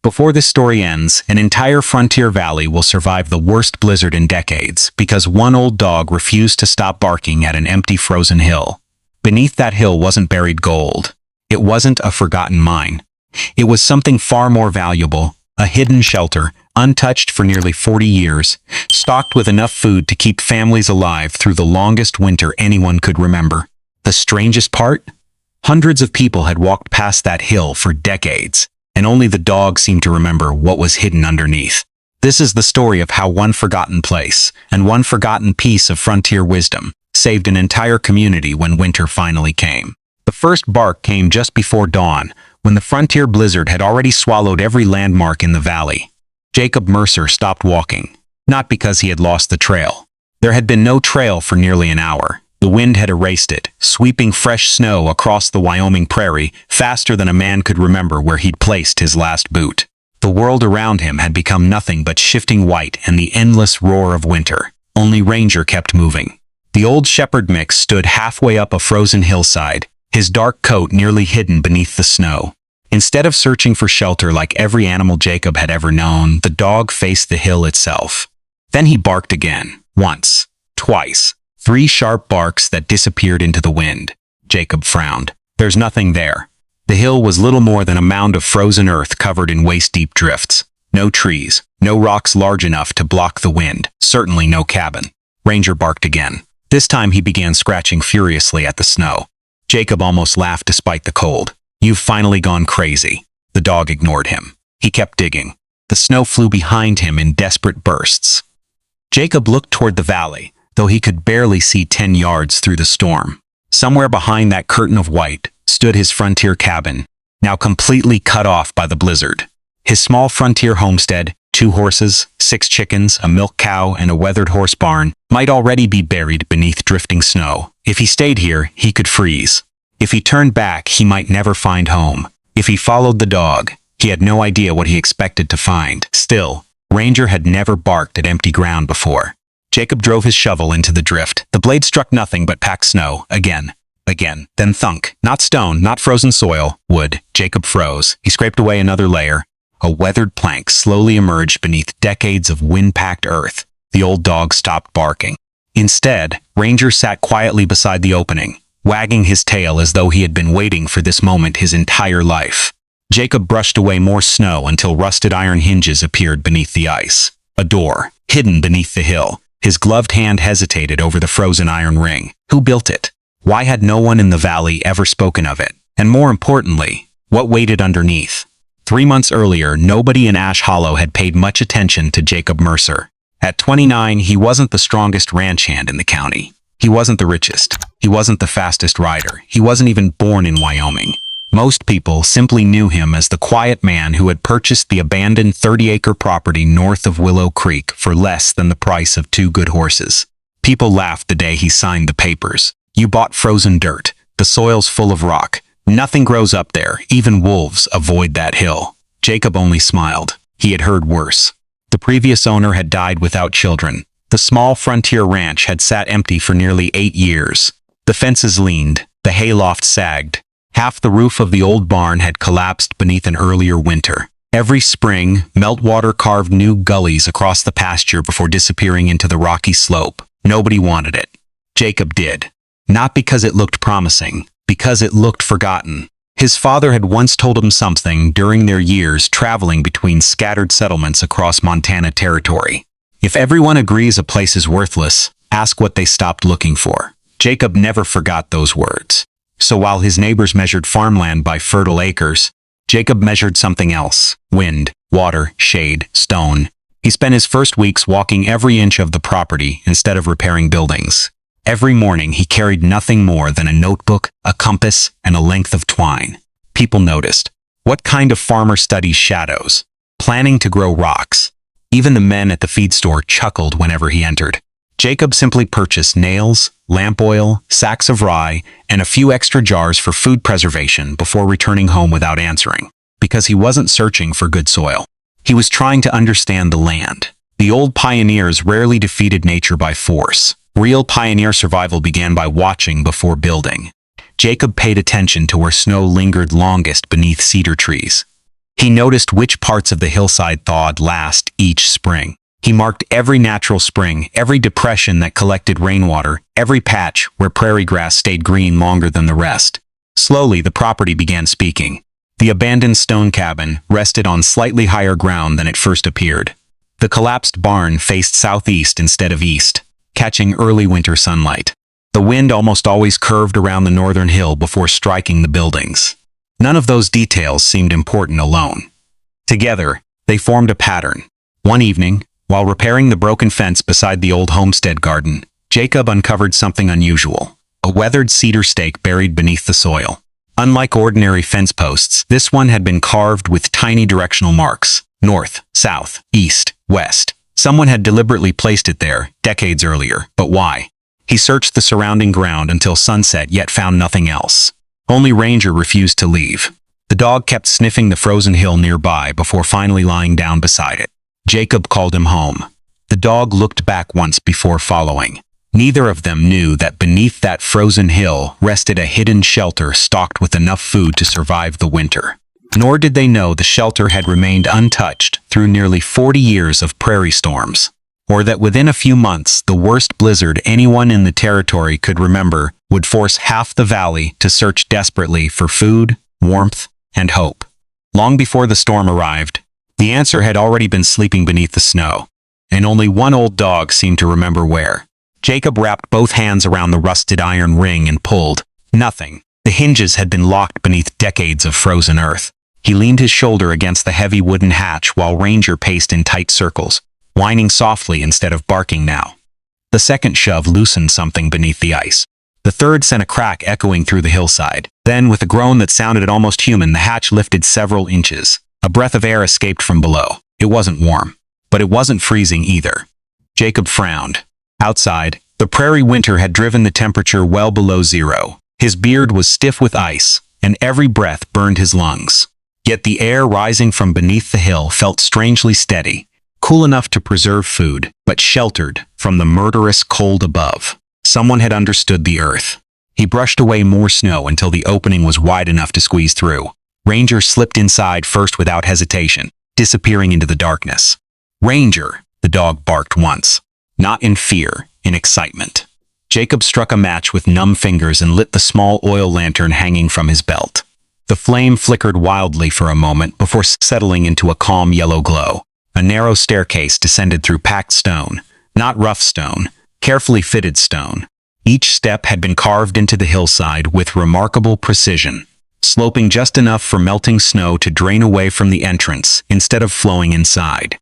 Before this story ends, an entire frontier valley will survive the worst blizzard in decades because one old dog refused to stop barking at an empty frozen hill. Beneath that hill wasn't buried gold. It wasn't a forgotten mine. It was something far more valuable, a hidden shelter, untouched for nearly 40 years, stocked with enough food to keep families alive through the longest winter anyone could remember. The strangest part? Hundreds of people had walked past that hill for decades, and only the dog seemed to remember what was hidden underneath. This is the story of how one forgotten place and one forgotten piece of frontier wisdom saved an entire community when winter finally came. The first bark came just before dawn, when the frontier blizzard had already swallowed every landmark in the valley. Jacob Mercer stopped walking, not because he had lost the trail. There had been no trail for nearly an hour. The wind had erased it, sweeping fresh snow across the Wyoming prairie faster than a man could remember where he'd placed his last boot. The world around him had become nothing but shifting white and the endless roar of winter. Only Ranger kept moving. The old shepherd mix stood halfway up a frozen hillside, his dark coat nearly hidden beneath the snow. Instead of searching for shelter like every animal Jacob had ever known, the dog faced the hill itself. Then he barked again, once, twice. 3 sharp barks that disappeared into the wind. Jacob frowned. There's nothing there. The hill was little more than a mound of frozen earth covered in waist-deep drifts. No trees, no rocks large enough to block the wind, certainly no cabin. Ranger barked again. This time he began scratching furiously at the snow. Jacob almost laughed despite the cold. You've finally gone crazy. The dog ignored him. He kept digging. The snow flew behind him in desperate bursts. Jacob looked toward the valley, though he could barely see 10 yards through the storm. Somewhere behind that curtain of white stood his frontier cabin, now completely cut off by the blizzard. His small frontier homestead, 2 horses, 6 chickens, a milk cow, and a weathered horse barn, might already be buried beneath drifting snow. If he stayed here, he could freeze. If he turned back, he might never find home. If he followed the dog, he had no idea what he expected to find. Still, Ranger had never barked at empty ground before. Jacob drove his shovel into the drift. The blade struck nothing but packed snow, again, then thunk. Not stone, not frozen soil, wood. Jacob froze. He scraped away another layer. A weathered plank slowly emerged beneath decades of wind-packed earth. The old dog stopped barking. Instead, Ranger sat quietly beside the opening, wagging his tail as though he had been waiting for this moment his entire life. Jacob brushed away more snow until rusted iron hinges appeared beneath the ice. A door, hidden beneath the hill. His gloved hand hesitated over the frozen iron ring. Who built it? Why had no one in the valley ever spoken of it? And more importantly, what waited underneath? 3 months earlier, nobody in Ash Hollow had paid much attention to Jacob Mercer. At 29, he wasn't the strongest ranch hand in the county. He wasn't the richest. He wasn't the fastest rider. He wasn't even born in Wyoming. Most people simply knew him as the quiet man who had purchased the abandoned 30-acre property north of Willow Creek for less than the price of 2 good horses. People laughed the day he signed the papers. You bought frozen dirt. The soil's full of rock. Nothing grows up there. Even wolves avoid that hill. Jacob only smiled. He had heard worse. The previous owner had died without children. The small frontier ranch had sat empty for nearly 8 years. The fences leaned. The hayloft sagged. Half the roof of the old barn had collapsed beneath an earlier winter. Every spring, meltwater carved new gullies across the pasture before disappearing into the rocky slope. Nobody wanted it. Jacob did. Not because it looked promising, because it looked forgotten. His father had once told him something during their years traveling between scattered settlements across Montana territory. If everyone agrees a place is worthless, ask what they stopped looking for. Jacob never forgot those words. So while his neighbors measured farmland by fertile acres, Jacob measured something else: wind, water, shade, stone. He spent his first weeks walking every inch of the property instead of repairing buildings. Every morning he carried nothing more than a notebook, a compass, and a length of twine. People noticed. What kind of farmer studies shadows? Planning to grow rocks. Even the men at the feed store chuckled whenever he entered. Jacob simply purchased nails, lamp oil, sacks of rye, and a few extra jars for food preservation before returning home without answering, because he wasn't searching for good soil. He was trying to understand the land. The old pioneers rarely defeated nature by force. Real pioneer survival began by watching before building. Jacob paid attention to where snow lingered longest beneath cedar trees. He noticed which parts of the hillside thawed last each spring. He marked every natural spring, every depression that collected rainwater, every patch where prairie grass stayed green longer than the rest. Slowly, the property began speaking. The abandoned stone cabin rested on slightly higher ground than it first appeared. The collapsed barn faced southeast instead of east, catching early winter sunlight. The wind almost always curved around the northern hill before striking the buildings. None of those details seemed important alone. Together, they formed a pattern. One evening, while repairing the broken fence beside the old homestead garden, Jacob uncovered something unusual: a weathered cedar stake buried beneath the soil. Unlike ordinary fence posts, this one had been carved with tiny directional marks: north, south, east, west. Someone had deliberately placed it there, decades earlier. But why? He searched the surrounding ground until sunset, yet found nothing else. Only Ranger refused to leave. The dog kept sniffing the frozen hill nearby before finally lying down beside it. Jacob called him home. The dog looked back once before following. Neither of them knew that beneath that frozen hill rested a hidden shelter stocked with enough food to survive the winter. Nor did they know the shelter had remained untouched through nearly 40 years of prairie storms, or that within a few months the worst blizzard anyone in the territory could remember would force half the valley to search desperately for food, warmth, and hope. Long before the storm arrived, the answer had already been sleeping beneath the snow, and only one old dog seemed to remember where. Jacob wrapped both hands around the rusted iron ring and pulled. Nothing. The hinges had been locked beneath decades of frozen earth. He leaned his shoulder against the heavy wooden hatch while Ranger paced in tight circles, whining softly instead of barking now. The second shove loosened something beneath the ice. The third sent a crack echoing through the hillside. Then, with a groan that sounded almost human, the hatch lifted several inches. A breath of air escaped from below. It wasn't warm, but it wasn't freezing either. Jacob frowned. Outside, the prairie winter had driven the temperature well below zero. His beard was stiff with ice, and every breath burned his lungs. Yet the air rising from beneath the hill felt strangely steady, cool enough to preserve food, but sheltered from the murderous cold above. Someone had understood the earth. He brushed away more snow until the opening was wide enough to squeeze through. Ranger slipped inside first without hesitation, disappearing into the darkness. "Ranger!" the dog barked once. Not in fear, in excitement. Jacob struck a match with numb fingers and lit the small oil lantern hanging from his belt. The flame flickered wildly for a moment before settling into a calm yellow glow. A narrow staircase descended through packed stone, not rough stone, carefully fitted stone. Each step had been carved into the hillside with remarkable precision, sloping just enough for melting snow to drain away from the entrance instead of flowing inside.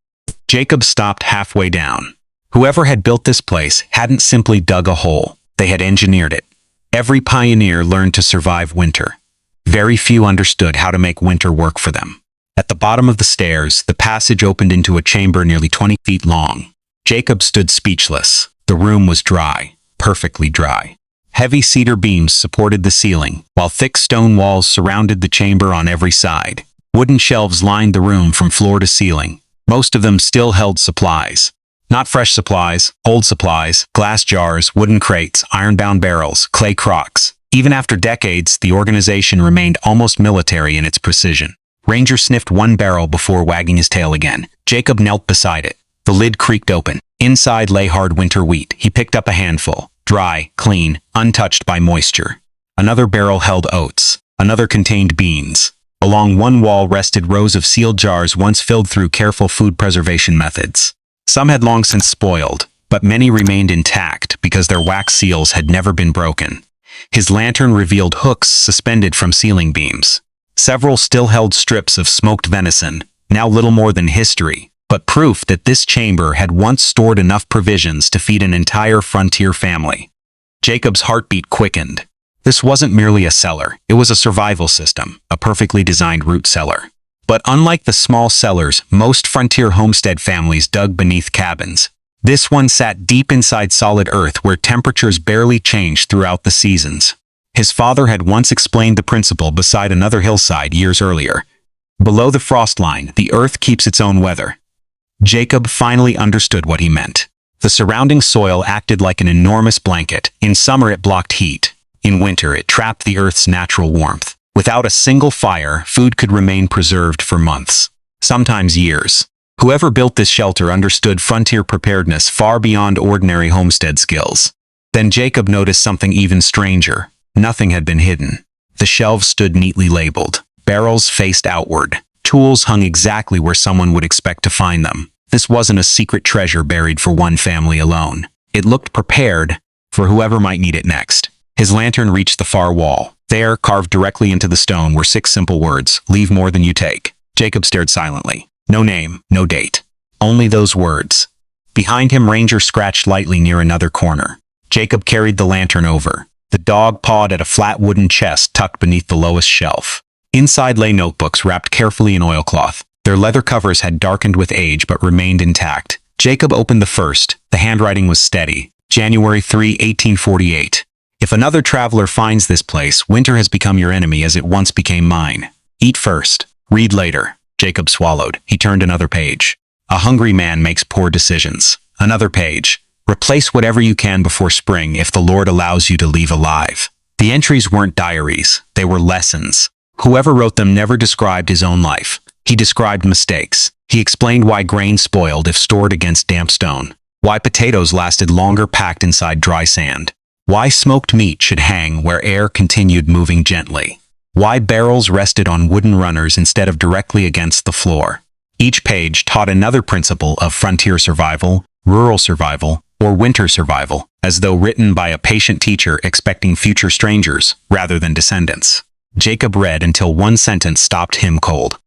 Jacob stopped halfway down. Whoever had built this place hadn't simply dug a hole. They had engineered it. Every pioneer learned to survive winter. Very few understood how to make winter work for them. At the bottom of the stairs, the passage opened into a chamber nearly 20 feet long. Jacob stood speechless. The room was dry, perfectly dry. Heavy cedar beams supported the ceiling, while thick stone walls surrounded the chamber on every side. Wooden shelves lined the room from floor to ceiling. Most of them still held supplies. Not fresh supplies, old supplies, glass jars, wooden crates, iron-bound barrels, clay crocks. Even after decades, the organization remained almost military in its precision. Ranger sniffed one barrel before wagging his tail again. Jacob knelt beside it. The lid creaked open. Inside lay hard winter wheat. He picked up a handful. Dry, clean, untouched by moisture. Another barrel held oats. Another contained beans. Along one wall rested rows of sealed jars once filled through careful food preservation methods. Some had long since spoiled, but many remained intact because their wax seals had never been broken. His lantern revealed hooks suspended from ceiling beams. Several still held strips of smoked venison, now little more than history, but proof that this chamber had once stored enough provisions to feed an entire frontier family. Jacob's heartbeat quickened. This wasn't merely a cellar, it was a survival system, a perfectly designed root cellar. But unlike the small cellars most frontier homestead families dug beneath cabins, this one sat deep inside solid earth where temperatures barely changed throughout the seasons. His father had once explained the principle beside another hillside years earlier. Below the frost line, the earth keeps its own weather. Jacob finally understood what he meant. The surrounding soil acted like an enormous blanket. In summer it blocked heat. In winter it trapped the earth's natural warmth. Without a single fire, food could remain preserved for months, sometimes years. Whoever built this shelter understood frontier preparedness far beyond ordinary homestead skills. Then Jacob noticed something even stranger. Nothing had been hidden. The shelves stood neatly labeled. Barrels faced outward. Tools hung exactly where someone would expect to find them. This wasn't a secret treasure buried for one family alone. It looked prepared for whoever might need it next. His lantern reached the far wall. There, carved directly into the stone, were 6 simple words: "Leave more than you take." Jacob stared silently. No name, no date. Only those words. Behind him, Ranger scratched lightly near another corner. Jacob carried the lantern over. The dog pawed at a flat wooden chest tucked beneath the lowest shelf. Inside lay notebooks wrapped carefully in oilcloth. Their leather covers had darkened with age but remained intact. Jacob opened the first. The handwriting was steady. January 3, 1848. If another traveler finds this place, winter has become your enemy as it once became mine. Eat first. Read later. Jacob swallowed. He turned another page. A hungry man makes poor decisions. Another page. Replace whatever you can before spring if the Lord allows you to leave alive. The entries weren't diaries. They were lessons. Whoever wrote them never described his own life. He described mistakes. He explained why grain spoiled if stored against damp stone. Why potatoes lasted longer packed inside dry sand. Why smoked meat should hang where air continued moving gently. Why barrels rested on wooden runners instead of directly against the floor. Each page taught another principle of frontier survival, rural survival, or winter survival, as though written by a patient teacher expecting future strangers rather than descendants. Jacob read until one sentence stopped him cold.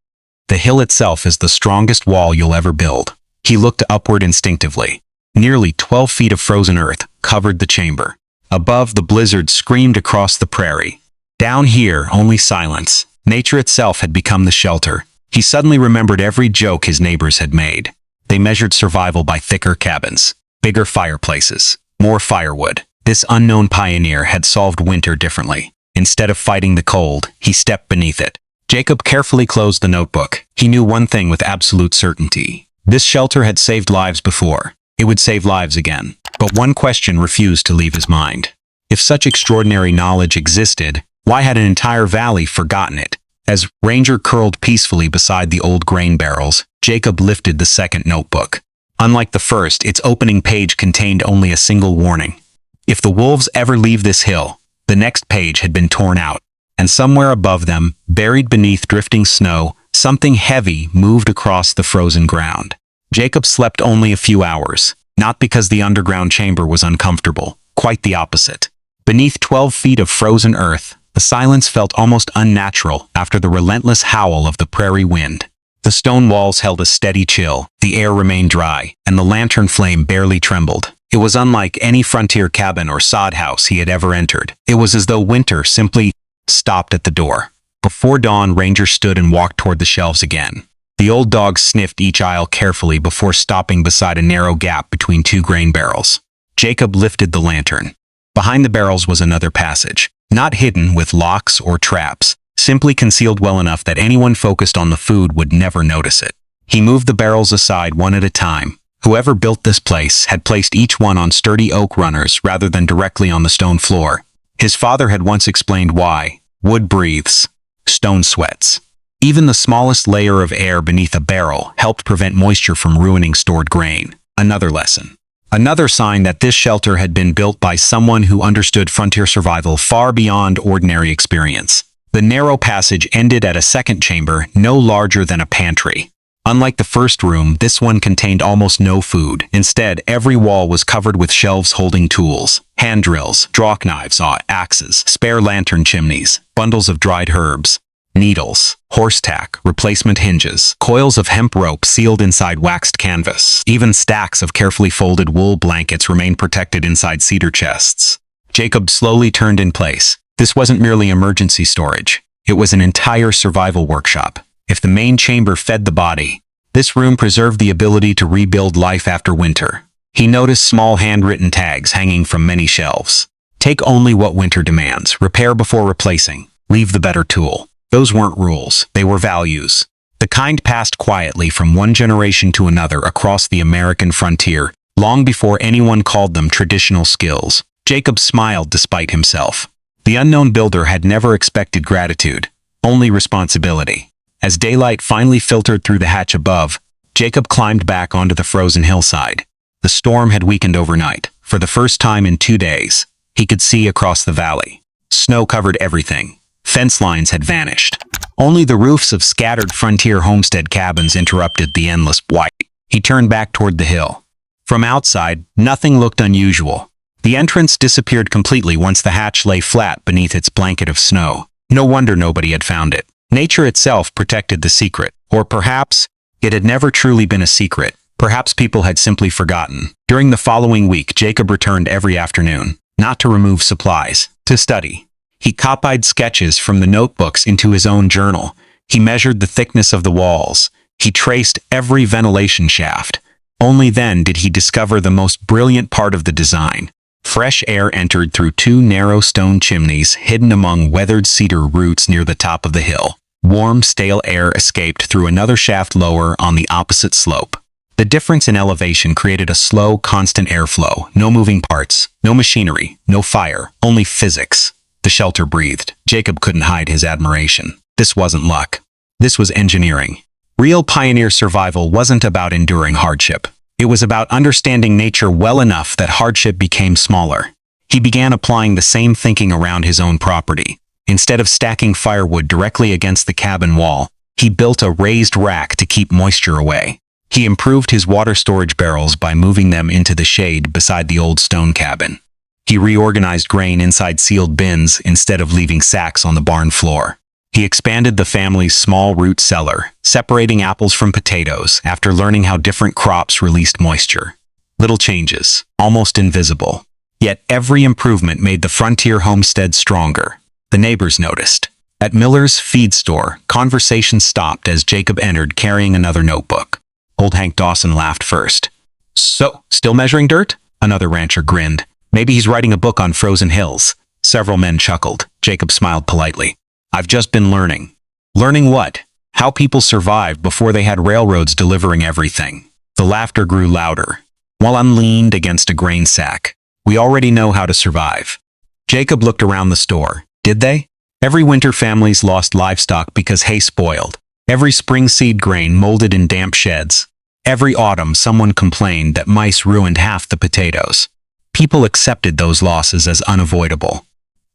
The hill itself is the strongest wall you'll ever build. He looked upward instinctively. Nearly 12 feet of frozen earth covered the chamber. Above, the blizzard screamed across the prairie. Down here, only silence. Nature itself had become the shelter. He suddenly remembered every joke his neighbors had made. They measured survival by thicker cabins, bigger fireplaces, more firewood. This unknown pioneer had solved winter differently. Instead of fighting the cold, he stepped beneath it. Jacob carefully closed the notebook. He knew one thing with absolute certainty. This shelter had saved lives before. It would save lives again. But one question refused to leave his mind. If such extraordinary knowledge existed, why had an entire valley forgotten it? As Ranger curled peacefully beside the old grain barrels, Jacob lifted the second notebook. Unlike the first, its opening page contained only a single warning. If the wolves ever leave this hill, the next page had been torn out, and somewhere above them, buried beneath drifting snow, something heavy moved across the frozen ground. Jacob slept only a few hours, not because the underground chamber was uncomfortable, quite the opposite. Beneath 12 feet of frozen earth, the silence felt almost unnatural after the relentless howl of the prairie wind. The stone walls held a steady chill, the air remained dry, and the lantern flame barely trembled. It was unlike any frontier cabin or sod house he had ever entered. It was as though winter simply stopped at the door. Before dawn, Ranger stood and walked toward the shelves again. The old dog sniffed each aisle carefully before stopping beside a narrow gap between 2 grain barrels. Jacob lifted the lantern. Behind the barrels was another passage, not hidden with locks or traps, simply concealed well enough that anyone focused on the food would never notice it. He moved the barrels aside one at a time. Whoever built this place had placed each one on sturdy oak runners rather than directly on the stone floor. His father had once explained why. Wood breathes. Stone sweats. Even the smallest layer of air beneath a barrel helped prevent moisture from ruining stored grain. Another lesson. Another sign that this shelter had been built by someone who understood frontier survival far beyond ordinary experience. The narrow passage ended at a second chamber no larger than a pantry. Unlike the first room, this one contained almost no food. Instead, every wall was covered with shelves holding tools. Hand drills, draw knives, axes, spare lantern chimneys, bundles of dried herbs, needles, horse tack, replacement hinges, coils of hemp rope sealed inside waxed canvas. Even stacks of carefully folded wool blankets remained protected inside cedar chests. Jacob slowly turned in place. This wasn't merely emergency storage. It was an entire survival workshop. If the main chamber fed the body, this room preserved the ability to rebuild life after winter. He noticed small handwritten tags hanging from many shelves. Take only what winter demands. Repair before replacing. Leave the better tool. Those weren't rules. They were values. The kind passed quietly from one generation to another across the American frontier, long before anyone called them traditional skills. Jacob smiled despite himself. The unknown builder had never expected gratitude. only responsibility. As daylight finally filtered through the hatch above, Jacob climbed back onto the frozen hillside. The storm had weakened overnight. For the first time in 2 days, he could see across the valley. Snow covered everything. Fence lines had vanished. Only the roofs of scattered frontier homestead cabins interrupted the endless white. He turned back toward the hill. From outside, nothing looked unusual. The entrance disappeared completely once the hatch lay flat beneath its blanket of snow. No wonder nobody had found it. Nature itself protected the secret. Or perhaps it had never truly been a secret. Perhaps people had simply forgotten. During the following week, Jacob returned every afternoon, not to remove supplies, to study. He copied sketches from the notebooks into his own journal. He measured the thickness of the walls. He traced every ventilation shaft. Only then did he discover the most brilliant part of the design. Fresh air entered through 2 narrow stone chimneys hidden among weathered cedar roots near the top of the hill. Warm, stale air escaped through another shaft lower on the opposite slope. The difference in elevation created a slow, constant airflow. No moving parts, no machinery, no fire, only physics. The shelter breathed. Jacob couldn't hide his admiration. This wasn't luck. This was engineering. Real pioneer survival wasn't about enduring hardship. It was about understanding nature well enough that hardship became smaller. He began applying the same thinking around his own property. Instead of stacking firewood directly against the cabin wall, he built a raised rack to keep moisture away. He improved his water storage barrels by moving them into the shade beside the old stone cabin. He reorganized grain inside sealed bins instead of leaving sacks on the barn floor. He expanded the family's small root cellar, separating apples from potatoes after learning how different crops released moisture. Little changes, almost invisible. Yet every improvement made the frontier homestead stronger. The neighbors noticed. At Miller's feed store, conversation stopped as Jacob entered carrying another notebook. Old Hank Dawson laughed first. "So, still measuring dirt?" Another rancher grinned. "Maybe he's writing a book on frozen hills." Several men chuckled. Jacob smiled politely. "I've just been learning." "Learning what?" "How people survived before they had railroads delivering everything." The laughter grew louder. Wallen leaned against a grain sack. "We already know how to survive." Jacob looked around the store. Did they? Every winter families lost livestock because hay spoiled. Every spring seed grain molded in damp sheds. Every autumn someone complained that mice ruined half the potatoes. People accepted those losses as unavoidable.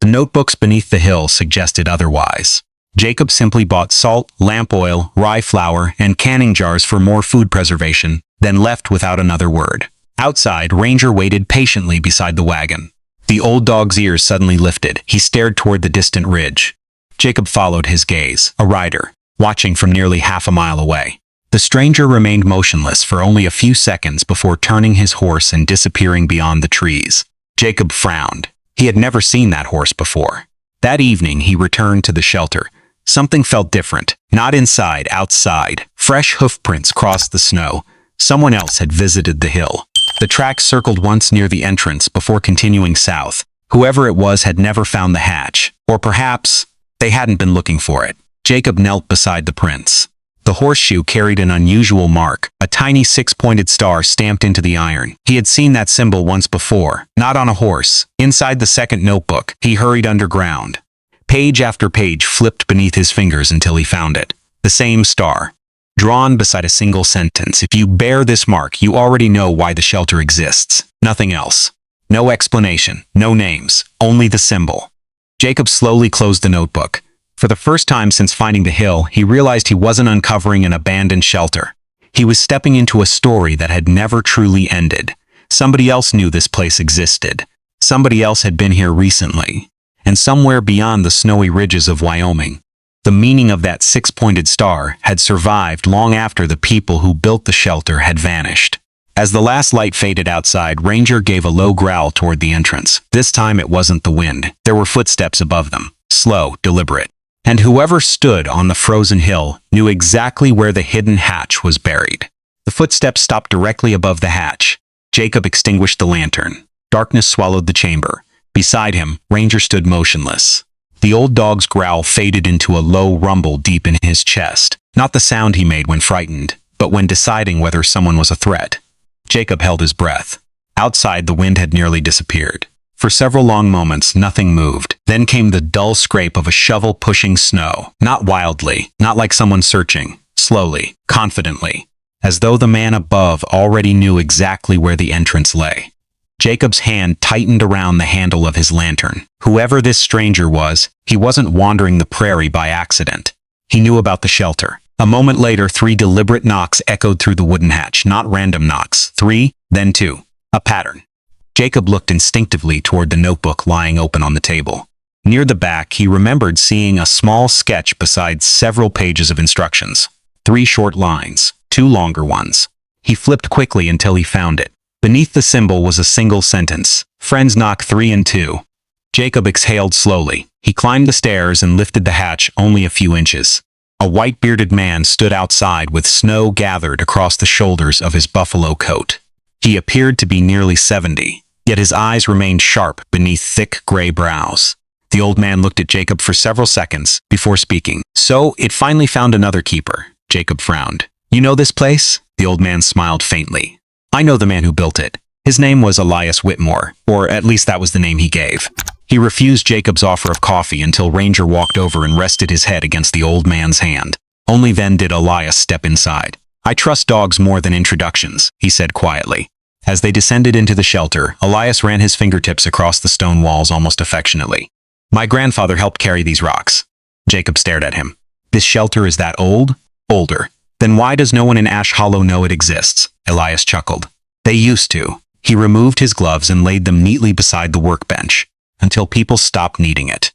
The notebooks beneath the hill suggested otherwise. Jacob simply bought salt, lamp oil, rye flour, and canning jars for more food preservation, then left without another word. Outside, Ranger waited patiently beside the wagon. The old dog's ears suddenly lifted. He stared toward the distant ridge. Jacob followed his gaze, a rider, watching from nearly half a mile away. The stranger remained motionless for only a few seconds before turning his horse and disappearing beyond the trees. Jacob frowned. He had never seen that horse before. That evening, he returned to the shelter. Something felt different. Not inside, outside. Fresh hoofprints crossed the snow. Someone else had visited the hill. The track circled once near the entrance before continuing south. Whoever it was had never found the hatch. Or perhaps they hadn't been looking for it. Jacob knelt beside the prints. The horseshoe carried an unusual mark, a tiny 6-pointed star stamped into the iron. He had seen that symbol once before, not on a horse. Inside the second notebook, he hurried underground. Page after page flipped beneath his fingers until he found it. The same star, drawn beside a single sentence. If you bear this mark, you already know why the shelter exists. Nothing else. No explanation, no names, only the symbol. Jacob slowly closed the notebook. For the first time since finding the hill, he realized he wasn't uncovering an abandoned shelter. He was stepping into a story that had never truly ended. Somebody else knew this place existed. Somebody else had been here recently. And somewhere beyond the snowy ridges of Wyoming, the meaning of that 6-pointed star had survived long after the people who built the shelter had vanished. As the last light faded outside, Ranger gave a low growl toward the entrance. This time it wasn't the wind. There were footsteps above them, slow, deliberate. And whoever stood on the frozen hill knew exactly where the hidden hatch was buried. The footsteps stopped directly above the hatch. Jacob extinguished the lantern. Darkness swallowed the chamber. Beside him, Ranger stood motionless. The old dog's growl faded into a low rumble deep in his chest. Not the sound he made when frightened, but when deciding whether someone was a threat. Jacob held his breath. Outside, the wind had nearly disappeared. For several long moments, nothing moved. Then came the dull scrape of a shovel pushing snow. Not wildly, not like someone searching. Slowly, confidently, as though the man above already knew exactly where the entrance lay. Jacob's hand tightened around the handle of his lantern. Whoever this stranger was, he wasn't wandering the prairie by accident. He knew about the shelter. A moment later, 3 deliberate knocks echoed through the wooden hatch, not random knocks. 3, then 2. A pattern. Jacob looked instinctively toward the notebook lying open on the table. Near the back, he remembered seeing a small sketch beside several pages of instructions. 3 short lines, 2 longer ones. He flipped quickly until he found it. Beneath the symbol was a single sentence. Friends knock 3 and 2. Jacob exhaled slowly. He climbed the stairs and lifted the hatch only a few inches. A white-bearded man stood outside with snow gathered across the shoulders of his buffalo coat. He appeared to be nearly 70, yet his eyes remained sharp beneath thick gray brows. The old man looked at Jacob for several seconds before speaking. "So, it finally found another keeper." Jacob frowned. "You know this place?" The old man smiled faintly. "I know the man who built it. His name was Elias Whitmore, or at least that was the name he gave." He refused Jacob's offer of coffee until Ranger walked over and rested his head against the old man's hand. Only then did Elias step inside. "I trust dogs more than introductions," he said quietly. As they descended into the shelter, Elias ran his fingertips across the stone walls almost affectionately. "My grandfather helped carry these rocks." Jacob stared at him. "This shelter is that old?" "Older." "Then why does no one in Ash Hollow know it exists?" Elias chuckled. "They used to." He removed his gloves and laid them neatly beside the workbench, until people stopped needing it.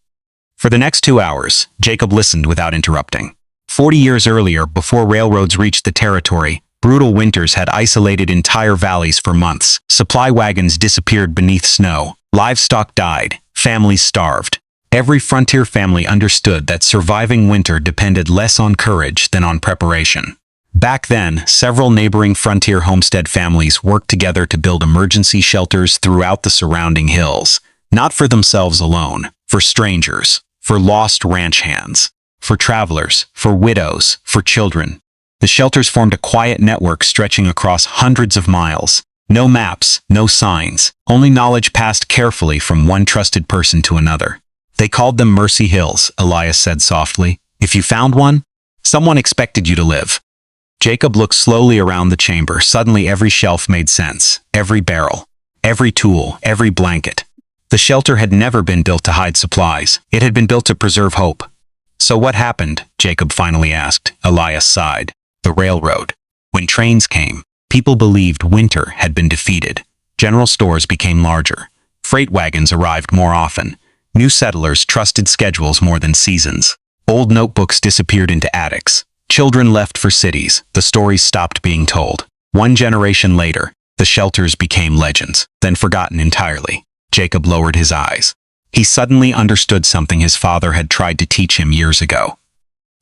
For the next 2 hours, Jacob listened without interrupting. 40 years earlier, before railroads reached the territory, brutal winters had isolated entire valleys for months. Supply wagons disappeared beneath snow. Livestock died. Families starved. Every frontier family understood that surviving winter depended less on courage than on preparation. Back then, several neighboring frontier homestead families worked together to build emergency shelters throughout the surrounding hills. Not for themselves alone, for strangers, for lost ranch hands, for travelers, for widows, for children. The shelters formed a quiet network stretching across hundreds of miles. No maps, no signs, only knowledge passed carefully from one trusted person to another. "They called them Mercy Hills," Elias said softly. "If you found one, someone expected you to live." Jacob looked slowly around the chamber. Suddenly every shelf made sense. Every barrel, every tool, every blanket. The shelter had never been built to hide supplies. It had been built to preserve hope. "So what happened?" Jacob finally asked. Elias sighed. "The railroad. When trains came, people believed winter had been defeated. General stores became larger. Freight wagons arrived more often. New settlers trusted schedules more than seasons. Old notebooks disappeared into attics. Children left for cities. The stories stopped being told. 1 generation later, the shelters became legends, then forgotten entirely." Jacob lowered his eyes. He suddenly understood something his father had tried to teach him years ago.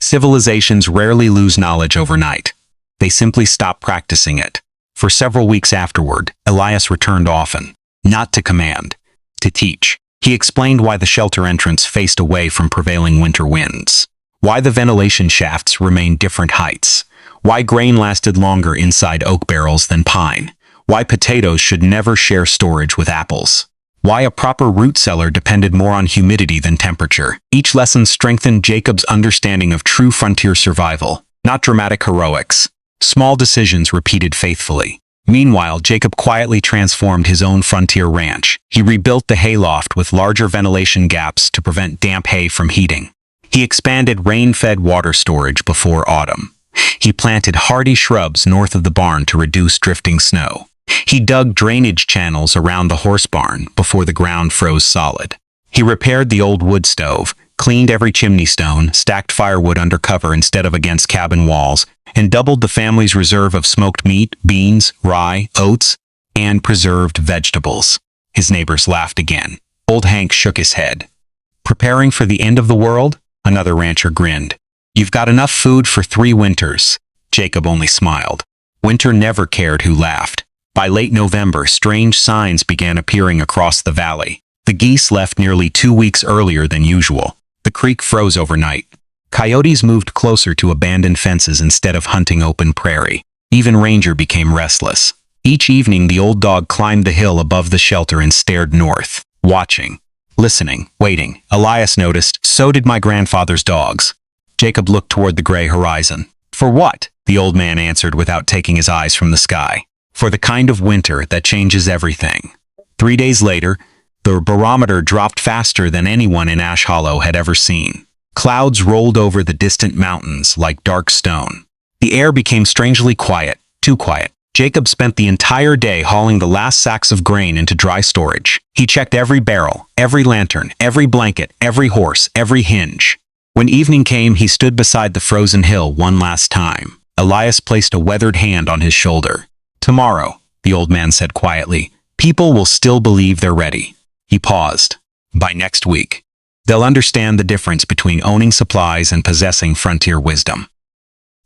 Civilizations rarely lose knowledge overnight. They simply stop practicing it. For several weeks afterward, Elias returned often, not to command, to teach. He explained why the shelter entrance faced away from prevailing winter winds, why the ventilation shafts remained different heights, why grain lasted longer inside oak barrels than pine, why potatoes should never share storage with apples, why a proper root cellar depended more on humidity than temperature. Each lesson strengthened Jacob's understanding of true frontier survival, not dramatic heroics. Small decisions repeated faithfully. Meanwhile, Jacob quietly transformed his own frontier ranch. He rebuilt the hayloft with larger ventilation gaps to prevent damp hay from heating. He expanded rain-fed water storage before autumn. He planted hardy shrubs north of the barn to reduce drifting snow. He dug drainage channels around the horse barn before the ground froze solid. He repaired the old wood stove, cleaned every chimney stone, stacked firewood under cover instead of against cabin walls, and doubled the family's reserve of smoked meat, beans, rye, oats, and preserved vegetables. His neighbors laughed again. Old Hank shook his head. "Preparing for the end of the world?" Another rancher grinned. "You've got enough food for 3 winters." Jacob only smiled. Winter never cared who laughed. By late November, strange signs began appearing across the valley. The geese left nearly 2 weeks earlier than usual. The creek froze overnight. Coyotes moved closer to abandoned fences instead of hunting open prairie. Even Ranger became restless. Each evening, the old dog climbed the hill above the shelter and stared north. watching, listening, waiting. Elias noticed, so did my grandfather's dogs. Jacob looked toward the gray horizon. For what? The old man answered without taking his eyes from the sky. For the kind of winter that changes everything. 3 days later, the barometer dropped faster than anyone in Ash Hollow had ever seen. Clouds rolled over the distant mountains like dark stone. The air became strangely quiet, too quiet. Jacob spent the entire day hauling the last sacks of grain into dry storage. He checked every barrel, every lantern, every blanket, every horse, every hinge. When evening came, he stood beside the frozen hill one last time. Elias placed a weathered hand on his shoulder. Tomorrow, the old man said quietly, people will still believe they're ready. He paused. By next week, they'll understand the difference between owning supplies and possessing frontier wisdom.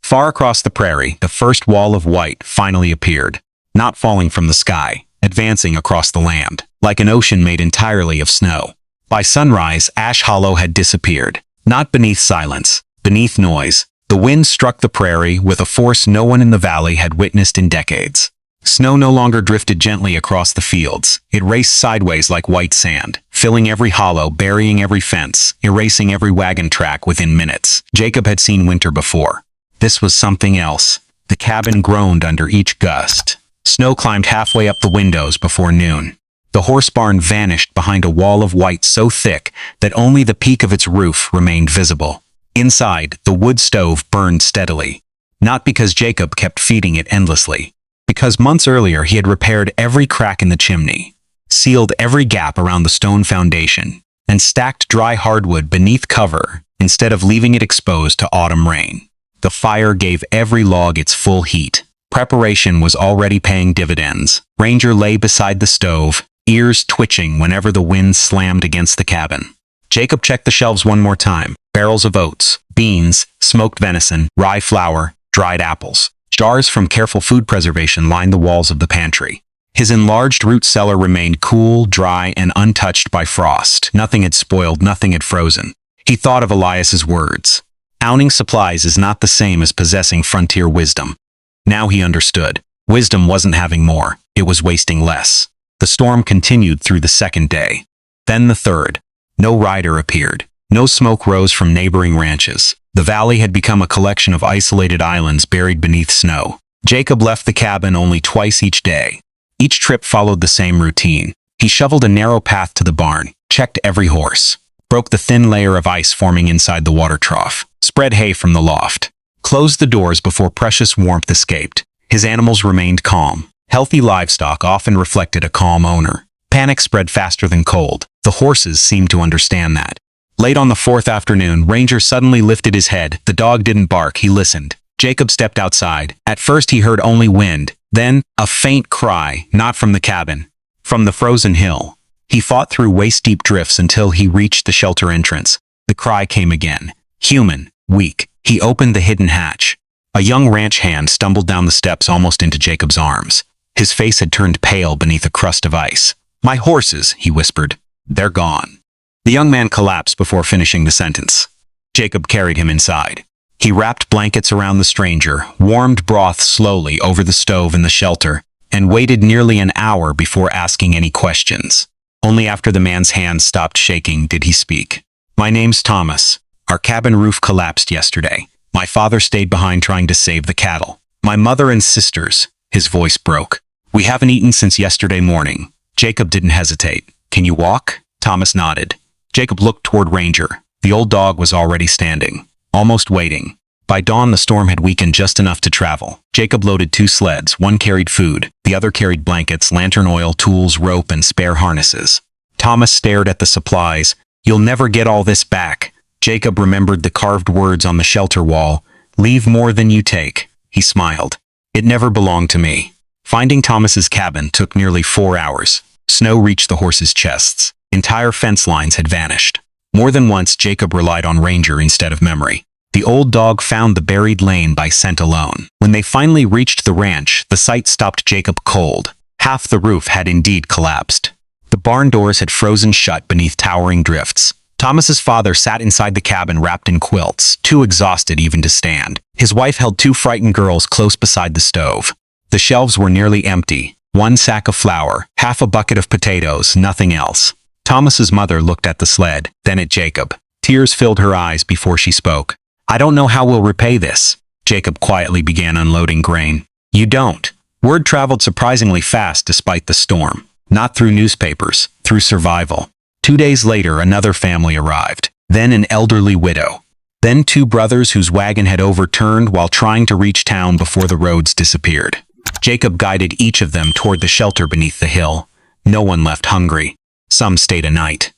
Far across the prairie, the first wall of white finally appeared, not falling from the sky, advancing across the land, like an ocean made entirely of snow. By sunrise, Ash Hollow had disappeared, not beneath silence, beneath noise. The wind struck the prairie with a force no one in the valley had witnessed in decades. Snow no longer drifted gently across the fields. It raced sideways like white sand, filling every hollow, burying every fence, erasing every wagon track within minutes. Jacob had seen winter before. This was something else. The cabin groaned under each gust. Snow climbed halfway up the windows before noon. The horse barn vanished behind a wall of white so thick that only the peak of its roof remained visible. Inside, the wood stove burned steadily. Not because Jacob kept feeding it endlessly. Because months earlier he had repaired every crack in the chimney, sealed every gap around the stone foundation, and stacked dry hardwood beneath cover instead of leaving it exposed to autumn rain. The fire gave every log its full heat. Preparation was already paying dividends. Ranger lay beside the stove, ears twitching whenever the wind slammed against the cabin. Jacob checked the shelves one more time. Barrels of oats, beans, smoked venison, rye flour, dried apples. Jars from careful food preservation lined the walls of the pantry. His enlarged root cellar remained cool, dry, and untouched by frost. Nothing had spoiled, nothing had frozen. He thought of Elias's words. Owning supplies is not the same as possessing frontier wisdom. Now he understood. Wisdom wasn't having more, it was wasting less. The storm continued through the second day. Then the third. No rider appeared. No smoke rose from neighboring ranches. The valley had become a collection of isolated islands buried beneath snow. Jacob left the cabin only twice each day. Each trip followed the same routine. He shoveled a narrow path to the barn, checked every horse, broke the thin layer of ice forming inside the water trough, spread hay from the loft, closed the doors before precious warmth escaped. His animals remained calm. Healthy livestock often reflected a calm owner. Panic spread faster than cold. The horses seemed to understand that. Late on the fourth afternoon, Ranger suddenly lifted his head. The dog didn't bark, he listened. Jacob stepped outside. At first he heard only wind, then a faint cry, not from the cabin, from the frozen hill. He fought through waist-deep drifts until he reached the shelter entrance. The cry came again. Human, weak. He opened the hidden hatch. A young ranch hand stumbled down the steps almost into Jacob's arms. His face had turned pale beneath a crust of ice. "My horses," he whispered. "They're gone." The young man collapsed before finishing the sentence. Jacob carried him inside. He wrapped blankets around the stranger, warmed broth slowly over the stove in the shelter, and waited nearly an hour before asking any questions. Only after the man's hands stopped shaking did he speak. "My name's Thomas. Our cabin roof collapsed yesterday. My father stayed behind trying to save the cattle. My mother and sisters," his voice broke. "We haven't eaten since yesterday morning." Jacob didn't hesitate. "Can you walk?" Thomas nodded. Jacob looked toward Ranger. The old dog was already standing, almost waiting. By dawn, the storm had weakened just enough to travel. Jacob loaded 2 sleds. One carried food. The other carried blankets, lantern oil, tools, rope, and spare harnesses. Thomas stared at the supplies. "You'll never get all this back." Jacob remembered the carved words on the shelter wall. "Leave more than you take." He smiled. "It never belonged to me." Finding Thomas's cabin took nearly 4 hours. Snow reached the horses' chests. Entire fence lines had vanished. More than once, Jacob relied on Ranger instead of memory. The old dog found the buried lane by scent alone. When they finally reached the ranch, the sight stopped Jacob cold. Half the roof had indeed collapsed. The barn doors had frozen shut beneath towering drifts. Thomas's father sat inside the cabin wrapped in quilts, too exhausted even to stand. His wife held 2 frightened girls close beside the stove. The shelves were nearly empty. 1 sack of flour, half a bucket of potatoes, nothing else. Thomas's mother looked at the sled, then at Jacob. Tears filled her eyes before she spoke. I don't know how we'll repay this. Jacob quietly began unloading grain. You don't. Word traveled surprisingly fast despite the storm. Not through newspapers, through survival. 2 days later, another family arrived. Then an elderly widow. Then 2 brothers whose wagon had overturned while trying to reach town before the roads disappeared. Jacob guided each of them toward the shelter beneath the hill. No one left hungry. Some stayed a night.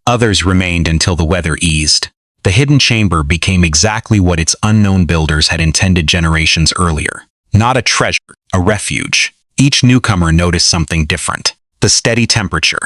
Others remained until the weather eased. The hidden chamber became exactly what its unknown builders had intended generations earlier. Not a treasure, a refuge. Each newcomer noticed something different. The steady temperature,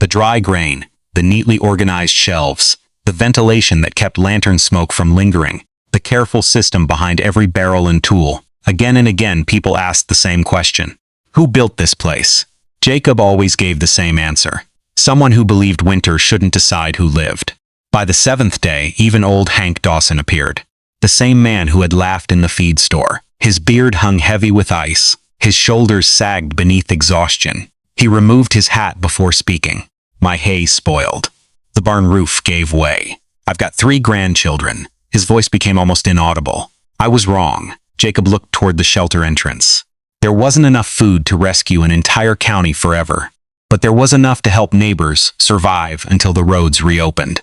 the dry grain, the neatly organized shelves, the ventilation that kept lantern smoke from lingering, the careful system behind every barrel and tool. Again and again, people asked the same question. Who built this place? Jacob always gave the same answer. Someone who believed winter shouldn't decide who lived. By the 7th day, even old Hank Dawson appeared. The same man who had laughed in the feed store. His beard hung heavy with ice. His shoulders sagged beneath exhaustion. He removed his hat before speaking. My hay spoiled. The barn roof gave way. I've got 3 grandchildren. His voice became almost inaudible. I was wrong. Jacob looked toward the shelter entrance. There wasn't enough food to rescue an entire county forever. But there was enough to help neighbors survive until the roads reopened.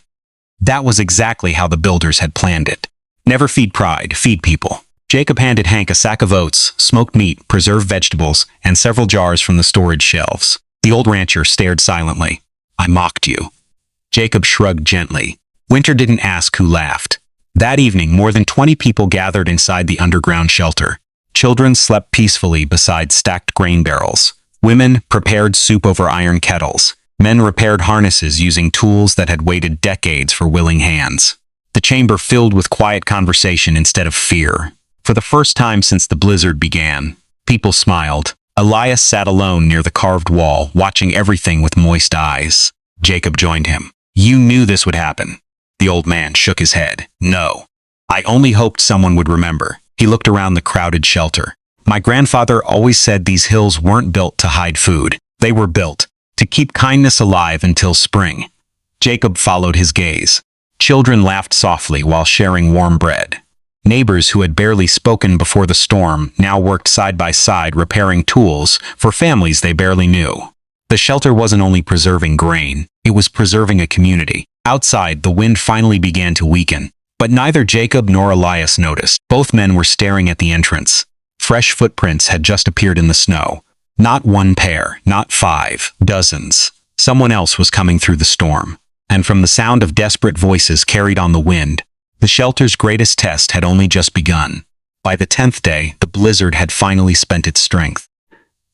That was exactly how the builders had planned it. Never feed pride, feed people. Jacob handed Hank a sack of oats, smoked meat, preserved vegetables, and several jars from the storage shelves. The old rancher stared silently. I mocked you. Jacob shrugged gently. Winter didn't ask who laughed. That evening, more than 20 people gathered inside the underground shelter. Children slept peacefully beside stacked grain barrels. Women prepared soup over iron kettles. Men repaired harnesses using tools that had waited decades for willing hands. The chamber filled with quiet conversation instead of fear. For the first time since the blizzard began, people smiled. Elias sat alone near the carved wall, watching everything with moist eyes. Jacob joined him. You knew this would happen. The old man shook his head. No. I only hoped someone would remember. He looked around the crowded shelter. My grandfather always said these hills weren't built to hide food. They were built to keep kindness alive until spring. Jacob followed his gaze. Children laughed softly while sharing warm bread. Neighbors who had barely spoken before the storm now worked side by side repairing tools for families they barely knew. The shelter wasn't only preserving grain, it was preserving a community. Outside, the wind finally began to weaken. But neither Jacob nor Elias noticed. Both men were staring at the entrance. Fresh footprints had just appeared in the snow. Not 1 pair, not 5, dozens. Someone else was coming through the storm. And from the sound of desperate voices carried on the wind, the shelter's greatest test had only just begun. By the 10th day, the blizzard had finally spent its strength.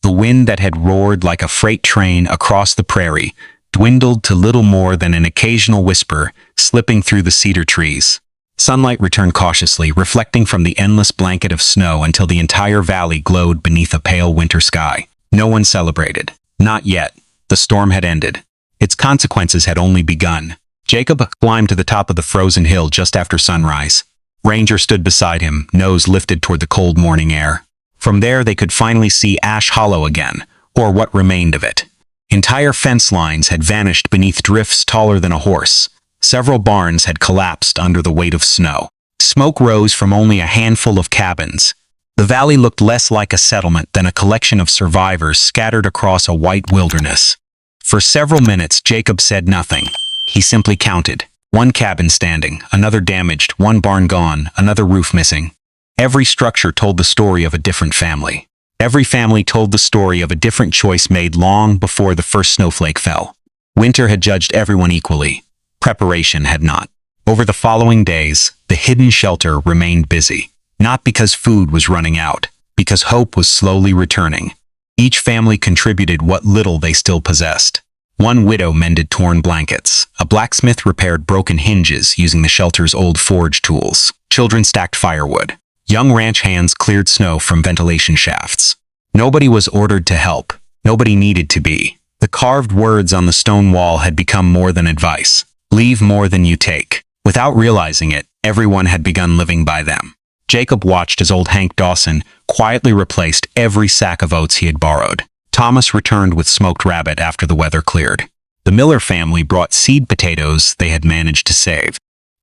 The wind that had roared like a freight train across the prairie dwindled to little more than an occasional whisper slipping through the cedar trees. Sunlight returned cautiously, reflecting from the endless blanket of snow until the entire valley glowed beneath a pale winter sky. No one celebrated. Not yet. The storm had ended. Its consequences had only begun. Jacob climbed to the top of the frozen hill just after sunrise. Ranger stood beside him, nose lifted toward the cold morning air. From there they could finally see Ash Hollow again, or what remained of it. Entire fence lines had vanished beneath drifts taller than a horse. Several barns had collapsed under the weight of snow. Smoke rose from only a handful of cabins. The valley looked less like a settlement than a collection of survivors scattered across a white wilderness. For several minutes, Jacob said nothing. He simply counted. 1 cabin standing, another damaged, 1 barn gone, another roof missing. Every structure told the story of a different family. Every family told the story of a different choice made long before the first snowflake fell. Winter had judged everyone equally. Preparation had not. Over the following days, the hidden shelter remained busy. Not because food was running out, because hope was slowly returning. Each family contributed what little they still possessed. One widow mended torn blankets. A blacksmith repaired broken hinges using the shelter's old forge tools. Children stacked firewood. Young ranch hands cleared snow from ventilation shafts. Nobody was ordered to help. Nobody needed to be. The carved words on the stone wall had become more than advice. Leave more than you take. Without realizing it, everyone had begun living by them. Jacob watched as old Hank Dawson quietly replaced every sack of oats he had borrowed. Thomas returned with smoked rabbit after the weather cleared. The Miller family brought seed potatoes they had managed to save.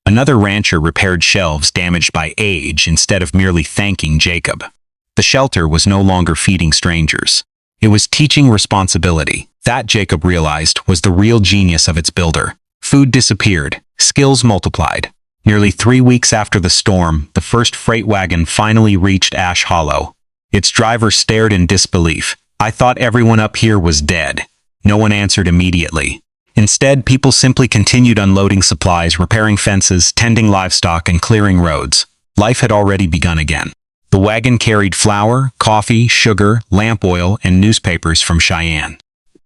Another rancher repaired shelves damaged by age instead of merely thanking Jacob. The shelter was no longer feeding strangers. It was teaching responsibility. That, Jacob realized, was the real genius of its builder. Food disappeared. Skills multiplied. Nearly 3 weeks after the storm, the first freight wagon finally reached Ash Hollow. Its driver stared in disbelief. "I thought everyone up here was dead." No one answered immediately. Instead, people simply continued unloading supplies, repairing fences, tending livestock, and clearing roads. Life had already begun again. The wagon carried flour, coffee, sugar, lamp oil, and newspapers from Cheyenne.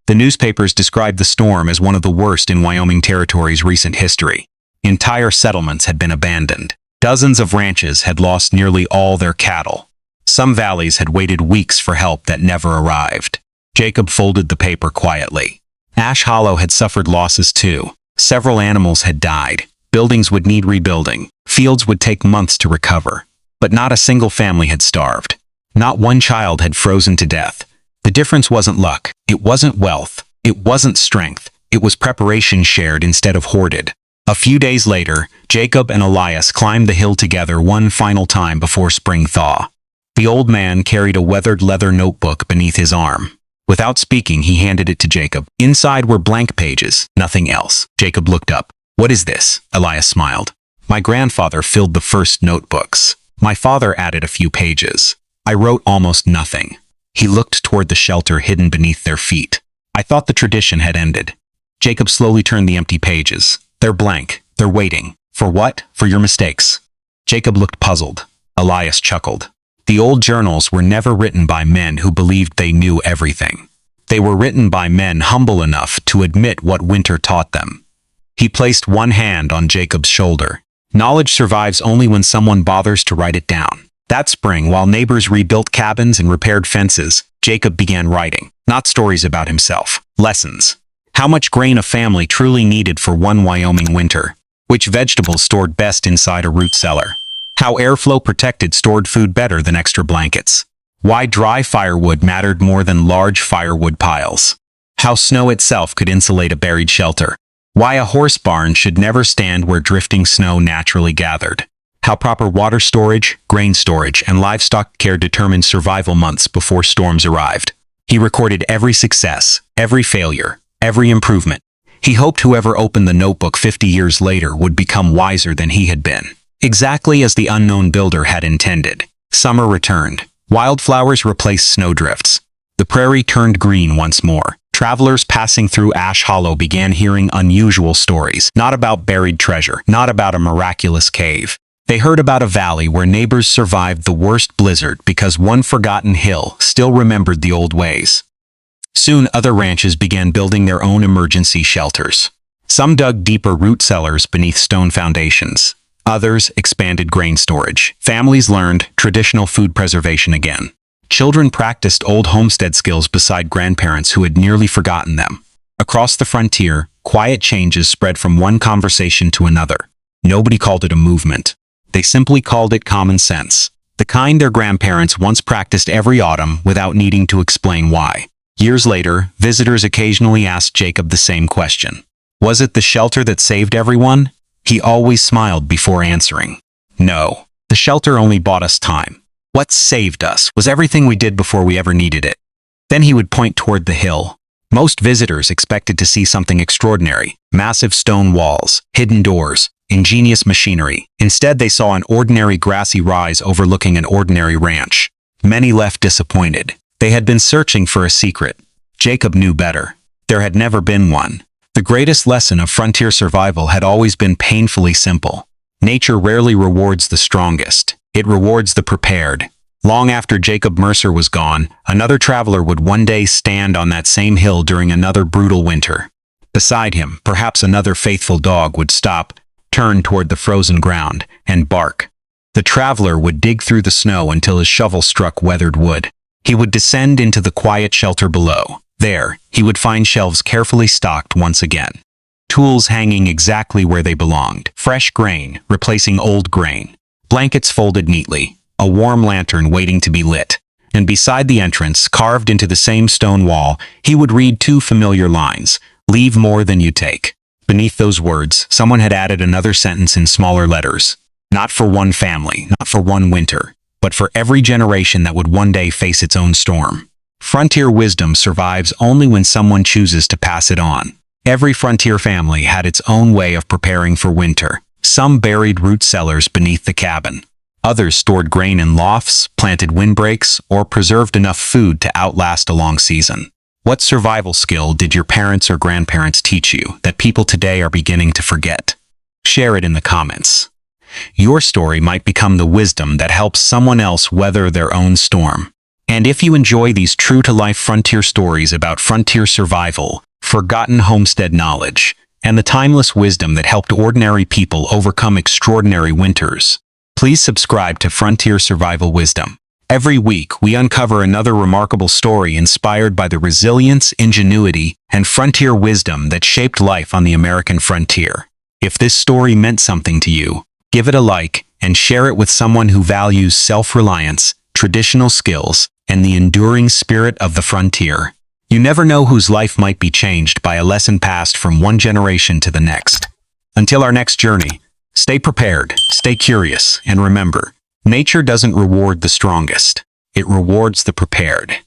The newspapers described the storm as one of the worst in Wyoming Territory's recent history. Entire settlements had been abandoned. Dozens of ranches had lost nearly all their cattle. Some valleys had waited weeks for help that never arrived. Jacob folded the paper quietly. Ash Hollow had suffered losses too. Several animals had died. Buildings would need rebuilding. Fields would take months to recover. But not a single family had starved. Not one child had frozen to death. The difference wasn't luck. It wasn't wealth. It wasn't strength. It was preparation shared instead of hoarded. A few days later, Jacob and Elias climbed the hill together one final time before spring thaw. The old man carried a weathered leather notebook beneath his arm. Without speaking, he handed it to Jacob. Inside were blank pages, nothing else. Jacob looked up. "What is this?" Elias smiled. "My grandfather filled the first notebooks. My father added a few pages. I wrote almost nothing." He looked toward the shelter hidden beneath their feet. "I thought the tradition had ended." Jacob slowly turned the empty pages. "They're blank. They're waiting. For what? For your mistakes." Jacob looked puzzled. Elias chuckled. The old journals were never written by men who believed they knew everything. They were written by men humble enough to admit what winter taught them. He placed one hand on Jacob's shoulder. "Knowledge survives only when someone bothers to write it down." That spring, while neighbors rebuilt cabins and repaired fences, Jacob began writing. Not stories about himself. Lessons. How much grain a family truly needed for one Wyoming winter. Which vegetables stored best inside a root cellar. How airflow protected stored food better than extra blankets. Why dry firewood mattered more than large firewood piles. How snow itself could insulate a buried shelter. Why a horse barn should never stand where drifting snow naturally gathered. How proper water storage, grain storage, and livestock care determined survival months before storms arrived. He recorded every success, every failure, every improvement. He hoped whoever opened the notebook 50 years later would become wiser than he had been. Exactly as the unknown builder had intended. Summer returned. Wildflowers replaced snowdrifts. The prairie turned green once more. Travelers passing through Ash Hollow began hearing unusual stories, not about buried treasure, not about a miraculous cave. They heard about a valley where neighbors survived the worst blizzard because one forgotten hill still remembered the old ways. Soon other ranches began building their own emergency shelters. Some dug deeper root cellars beneath stone foundations. Others expanded grain storage. Families learned traditional food preservation again. Children practiced old homestead skills beside grandparents who had nearly forgotten them. Across the frontier, quiet changes spread from one conversation to another. Nobody called it a movement. They simply called it common sense. The kind their grandparents once practiced every autumn without needing to explain why. Years later, visitors occasionally asked Jacob the same question. Was it the shelter that saved everyone? He always smiled before answering. No, the shelter only bought us time. What saved us was everything we did before we ever needed it. Then he would point toward the hill. Most visitors expected to see something extraordinary. Massive stone walls, hidden doors, ingenious machinery. Instead, they saw an ordinary grassy rise overlooking an ordinary ranch. Many left disappointed. They had been searching for a secret. Jacob knew better. There had never been one. The greatest lesson of frontier survival had always been painfully simple. Nature rarely rewards the strongest. It rewards the prepared. Long after Jacob Mercer was gone, another traveler would one day stand on that same hill during another brutal winter. Beside him, perhaps another faithful dog would stop, turn toward the frozen ground, and bark. The traveler would dig through the snow until his shovel struck weathered wood. He would descend into the quiet shelter below. There, he would find shelves carefully stocked once again. Tools hanging exactly where they belonged. Fresh grain, replacing old grain. Blankets folded neatly. A warm lantern waiting to be lit. And beside the entrance, carved into the same stone wall, he would read two familiar lines. Leave more than you take. Beneath those words, someone had added another sentence in smaller letters. Not for one family, not for one winter, but for every generation that would one day face its own storm. Frontier wisdom survives only when someone chooses to pass it on. Every frontier family had its own way of preparing for winter. Some buried root cellars beneath the cabin. Others stored grain in lofts, planted windbreaks, or preserved enough food to outlast a long season. What survival skill did your parents or grandparents teach you that people today are beginning to forget? Share it in the comments. Your story might become the wisdom that helps someone else weather their own storm. And if you enjoy these true-to-life frontier stories about frontier survival, forgotten homestead knowledge, and the timeless wisdom that helped ordinary people overcome extraordinary winters, please subscribe to Frontier Survival Wisdom. Every week, we uncover another remarkable story inspired by the resilience, ingenuity, and frontier wisdom that shaped life on the American frontier. If this story meant something to you, give it a like and share it with someone who values self-reliance, traditional skills, and the enduring spirit of the frontier. You never know whose life might be changed by a lesson passed from one generation to the next. Until our next journey, stay prepared, stay curious, and remember, nature doesn't reward the strongest. It rewards the prepared.